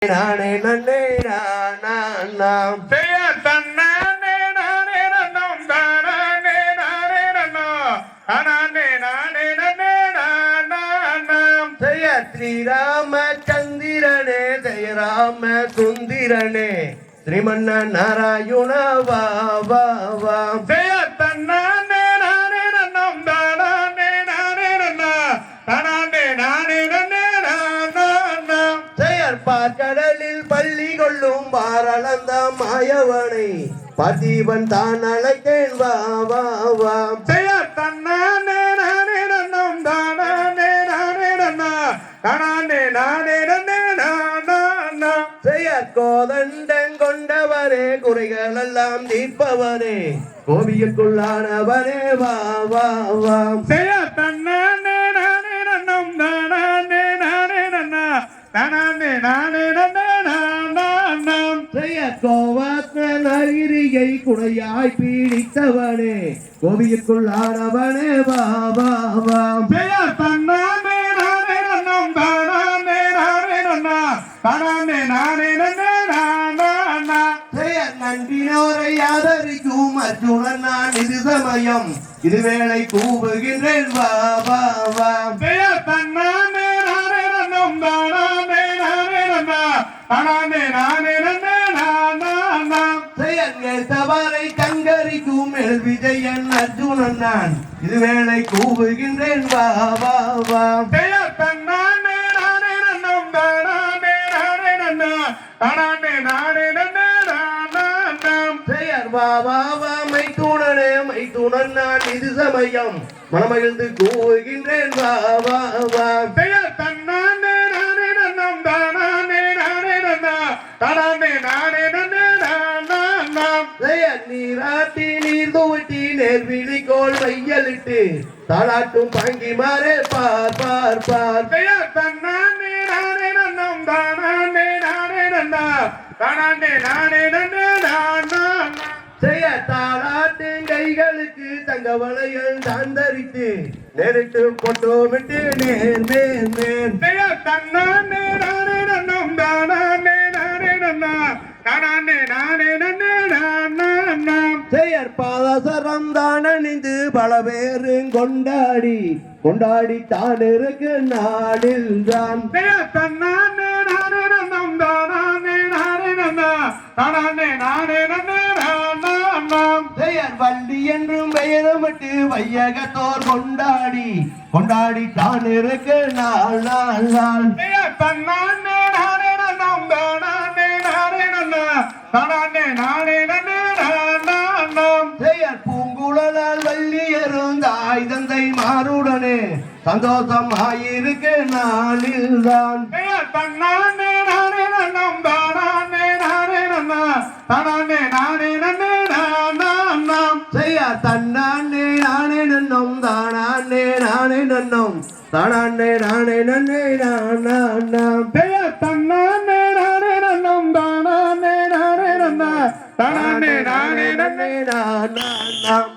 நானே நன்னே நாம் செய்ய தன்னானே நானே நன்னம் தானே நானே நன்னோ அனானே நானே நன்னே நாம் ஜெய ஸ்ரீராம சந்திரனே ஜெய ராம சுந்திரனே ஸ்ரீமன்ன நாராயண வா வா வா செய்ய தன்னானே நானே நன்னம் தானே நானே நன்னோ அனானே நானே நன்னே நாம் செயற்பார் கடலில் பள்ளி கொள்ளும் பாரளந்த மாயவனை பதிவன் தான் அழைத்தேன் வா வா வா செய்ய தன்னானே நானே நன்னம் தானே நானே நன்னோ அனானே நானே நன்னே நாம் செயற்கோதண்டன் கொண்டவரே குறைகள் எல்லாம் தீர்ப்பவரே கோவிலுக்குள்ளானவனே வா வா வா செய்ய தன்னானே நானே நன்னம் தானே நானே நன்னோ அனானே நானே நன்னே நாம் செயற்கோவத்த நகிரியை குடையாய் பீடித்தவனே கோவிலுக்குள்ளானவனே வா வா வா செய்ய தன்னானே நானே நன்னம் தானே நானே நன்னோ அனானே நானே நன்னே நாம் செயற் நன்றினோரை ஆதரிக்கும் அர்ஜுனன் நான் இது சமயம் இதுவேளை கூவுகின்றேன் வா வா வா செய்ய தன்னானே நானே நன்னம் தானே நானே நன்னோ அனானே நானே நன்னே நாம் செயற்கள் தவறை கங்கரிக்கும் எல் விஜயன் அர்ஜுனன் நான் இதுவேளை கூவுகின்றேன் வா வா வா செய்ய தன்னானே நானே நன்னம் தானே நானே நன்னோ அனானே நானே நன்னே நாம் செயற் வா வா வா மைத்துணனே மைத்துணன் நான் இது சமயம் மனமகிழ்ந்து கூவுகின்றேன் வா வா வா செய்ய தன்னானே நானே நன்னம் தானே நானே நன்னோ அனானே நானே நன்னே நாம் செயற் நீராட்டி நீர் துவட்டி நேர்விழிக்கோள் மையலிட்டு தாளாட்டும் பாங்கி மாறே பார் பார் பார் செய்ய தன்னானே நானே நன்னம் தானே நானே நன்னோ அனானே நானே நன்னே நாம் செய்ய தாளாட்டு கைகளுக்கு தங்க வளையல் தான் தரித்து நேரிட்டு பொட்டோமிட்டு நேர் மேல் மேல் செய்ய தன்னானே நானே நன்னம் தானே நானே நன்னோ அனானே நானே நன்னே நாம் செயற் பாதசரம் தான் அணிந்து பல பேரும் கொண்டாடி கொண்டாடி தான் இருக்கு நாளில் தான் செய்ய தன்னானே நானே நன்னம் தானே நானே நன்னோ அனானே நானே நன்னே நாம் செயற் வள்ளி என்றும் பெயரமிட்டு வையகத்தோர் கொண்டாடி கொண்டாடி தான் இருக்கு நாள் நாள் நாள் செய்ய தன்னானே நானே நன்னம் தானே நானே நன்னோ அனானே நானே நன்னே நாம் செயற் பூங்குழலால் வள்ளியரும் தாய் தந்தை மாறுடனே சந்தோஷம் ஆயிருக்கு நாளில் தான் செய்ய தன்னானே நானே நன்னம் தானே நானே நன்னோ அனானே நானே நன்னே நாம் செய்ய தன்னானே நானே நன்னும் தானே நானே நன்னும் தானே நானே நன்னே நாம் செய்ய தன்னானே நானே நன்னம் தானே நானே நன்னோ அனானே நானே நன்னே நாம்